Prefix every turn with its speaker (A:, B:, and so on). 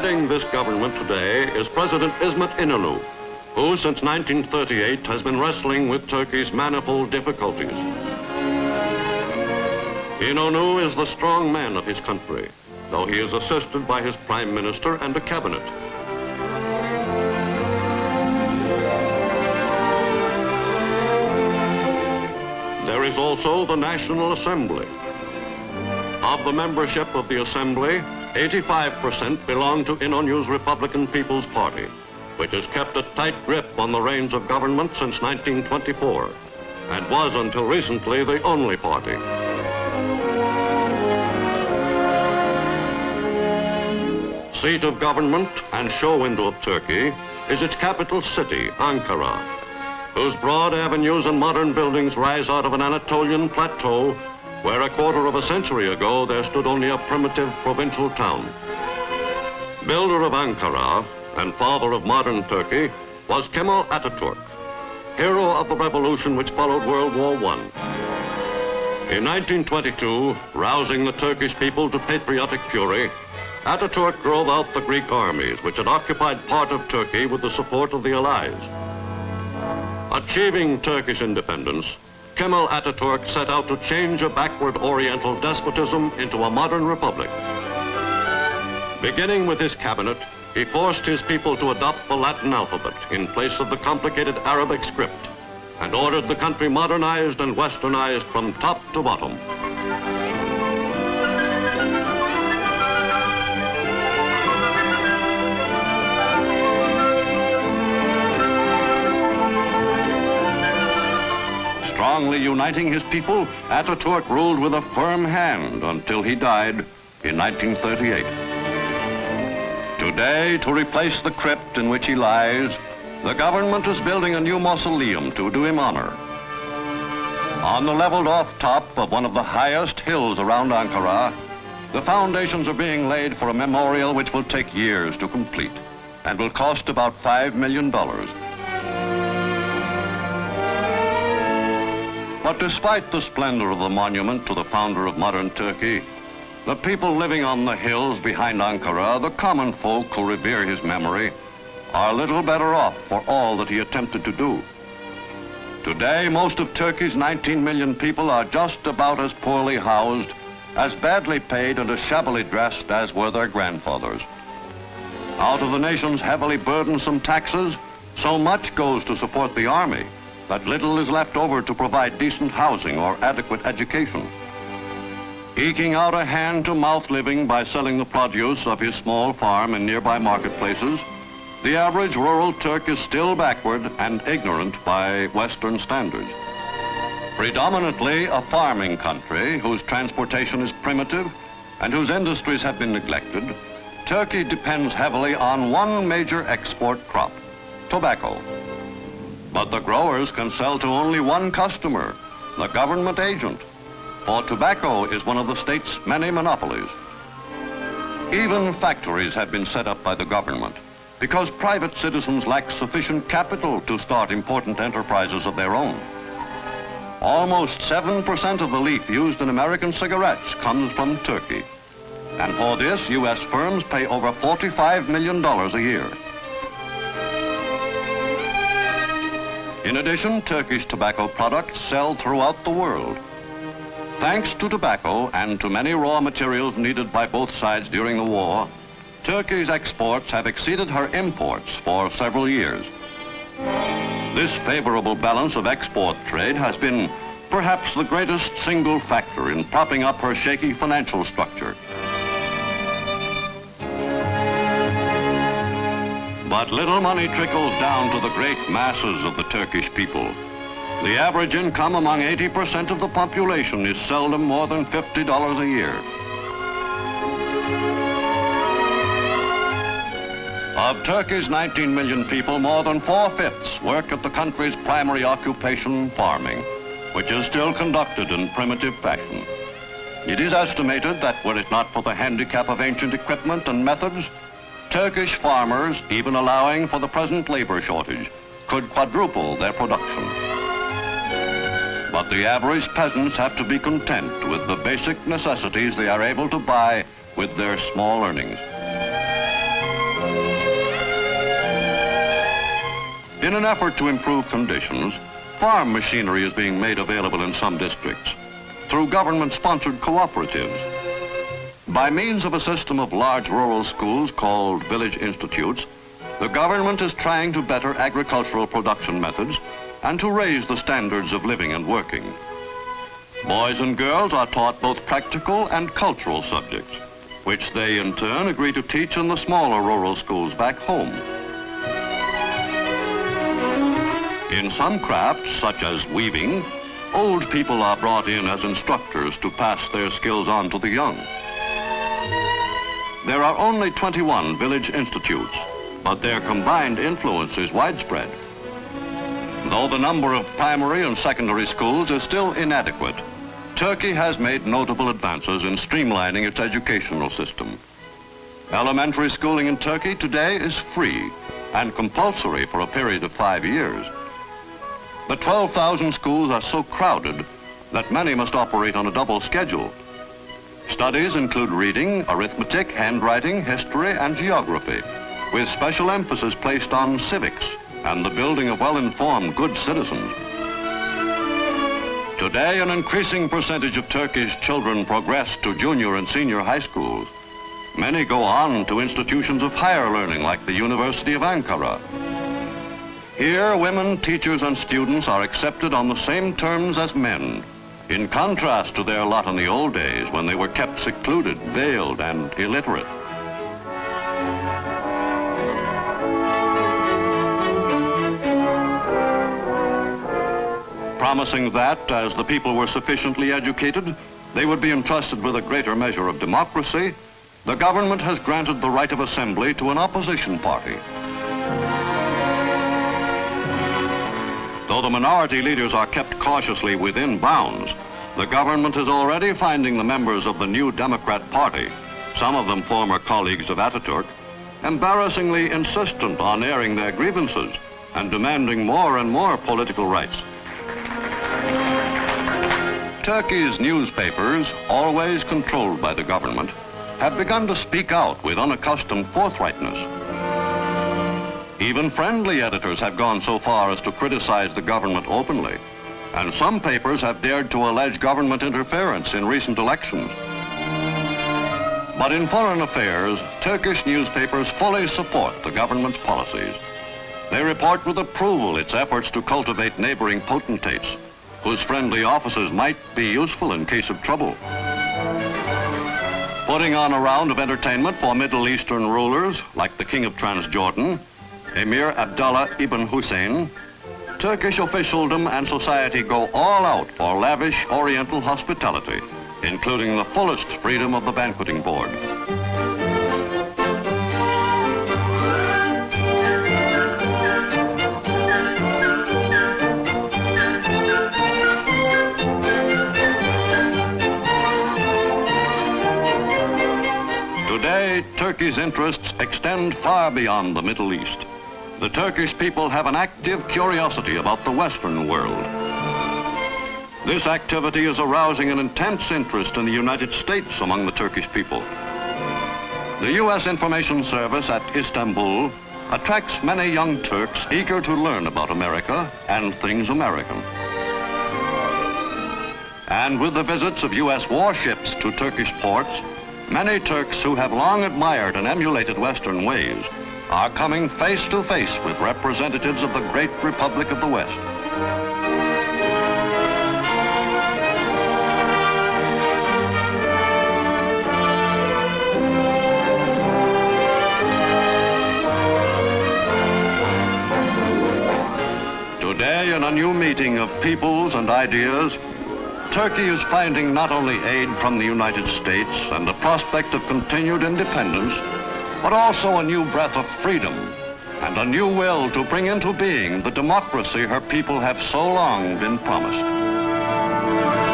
A: Heading this government today is President İsmet İnönü, who since 1938 has been wrestling with Turkey's manifold difficulties. İnönü is the strong man of his country, though he is assisted by his prime minister and a cabinet. There is also the National Assembly. Of the membership of the Assembly, 85% belong to İnönü's Republican People's Party, which has kept a tight grip on the reins of government since 1924, and was until recently the only party. Seat of government and show window of Turkey is its capital city, Ankara, whose broad avenues and modern buildings rise out of an Anatolian plateau where a quarter of a century ago there stood only a primitive provincial town. Builder of Ankara and father of modern Turkey was Kemal Atatürk, hero of the revolution which followed World War I. In 1922, rousing the Turkish people to patriotic fury, Atatürk drove out the Greek armies which had occupied part of Turkey with the support of the Allies. Achieving Turkish independence, Kemal Atatürk set out to change a backward Oriental despotism into a modern republic. Beginning with his cabinet, he forced his people to adopt the Latin alphabet in place of the complicated Arabic script, and ordered the country modernized and westernized from top to bottom. Strongly uniting his people, Atatürk ruled with a firm hand until he died in 1938. Today, to replace the crypt in which he lies, the government is building a new mausoleum to do him honor. On the leveled off top of one of the highest hills around Ankara, the foundations are being laid for a memorial which will take years to complete and will cost about $5 million. But despite the splendor of the monument to the founder of modern Turkey, the people living on the hills behind Ankara, the common folk who revere his memory, are little better off for all that he attempted to do. Today, most of Turkey's 19 million people are just about as poorly housed, as badly paid, and as shabbily dressed as were their grandfathers. Out of the nation's heavily burdensome taxes, so much goes to support the army that little is left over to provide decent housing or adequate education. Eking out a hand-to-mouth living by selling the produce of his small farm in nearby marketplaces, the average rural Turk is still backward and ignorant by Western standards. Predominantly a farming country whose transportation is primitive and whose industries have been neglected, Turkey depends heavily on one major export crop, tobacco. But the growers can sell to only one customer, the government agent, for tobacco is one of the state's many monopolies. Even factories have been set up by the government because private citizens lack sufficient capital to start important enterprises of their own. Almost 7% of the leaf used in American cigarettes comes from Turkey. And for this, U.S. firms pay over $45 million a year. In addition, Turkish tobacco products sell throughout the world. Thanks to tobacco and to many raw materials needed by both sides during the war, Turkey's exports have exceeded her imports for several years. This favorable balance of export trade has been perhaps the greatest single factor in propping up her shaky financial structure. But little money trickles down to the great masses of the Turkish people. The average income among 80% of the population is seldom more than $50 a year. Of Turkey's 19 million people, more than 4/5 work at the country's primary occupation, farming, which is still conducted in primitive fashion. It is estimated that were it not for the handicap of ancient equipment and methods, Turkish farmers, even allowing for the present labor shortage, could quadruple their production. But the average peasants have to be content with the basic necessities they are able to buy with their small earnings. In an effort to improve conditions, farm machinery is being made available in some districts through government-sponsored cooperatives. By means of a system of large rural schools called village institutes, the government is trying to better agricultural production methods and to raise the standards of living and working. Boys and girls are taught both practical and cultural subjects, which they in turn agree to teach in the smaller rural schools back home. In some crafts, such as weaving, old people are brought in as instructors to pass their skills on to the young. There are only 21 village institutes, but their combined influence is widespread. Though the number of primary and secondary schools is still inadequate, Turkey has made notable advances in streamlining its educational system. Elementary schooling in Turkey today is free and compulsory for a period of 5 years. The 12,000 schools are so crowded that many must operate on a double schedule. Studies include reading, arithmetic, handwriting, history, and geography, with special emphasis placed on civics and the building of well-informed good citizens. Today, an increasing percentage of Turkish children progress to junior and senior high schools. Many go on to institutions of higher learning like the University of Ankara. Here, women, teachers, and students are accepted on the same terms as men, in contrast to their lot in the old days when they were kept secluded, veiled, and illiterate. Promising that, as the people were sufficiently educated, they would be entrusted with a greater measure of democracy, the government has granted the right of assembly to an opposition party. Though the minority leaders are kept cautiously within bounds, the government is already finding the members of the New Democrat Party, some of them former colleagues of Ataturk, embarrassingly insistent on airing their grievances and demanding more and more political rights. Turkey's newspapers, always controlled by the government, have begun to speak out with unaccustomed forthrightness. Even friendly editors have gone so far as to criticize the government openly, and some papers have dared to allege government interference in recent elections. But in foreign affairs, Turkish newspapers fully support the government's policies. They report with approval its efforts to cultivate neighboring potentates, whose friendly offices might be useful in case of trouble. Putting on a round of entertainment for Middle Eastern rulers, like the King of Transjordan, Emir Abdullah ibn Hussein, Turkish officialdom and society go all out for lavish Oriental hospitality, including the fullest freedom of the banqueting board. Today, Turkey's interests extend far beyond the Middle East. The Turkish people have an active curiosity about the Western world. This activity is arousing an intense interest in the United States among the Turkish people. The U.S. Information Service at Istanbul attracts many young Turks eager to learn about America and things American. And with the visits of U.S. warships to Turkish ports, many Turks who have long admired and emulated Western ways are coming face to face with representatives of the great Republic of the West. Today, in a new meeting of peoples and ideas, Turkey is finding not only aid from the United States and the prospect of continued independence, but also a new breath of freedom and a new will to bring into being the democracy her people have so long been promised.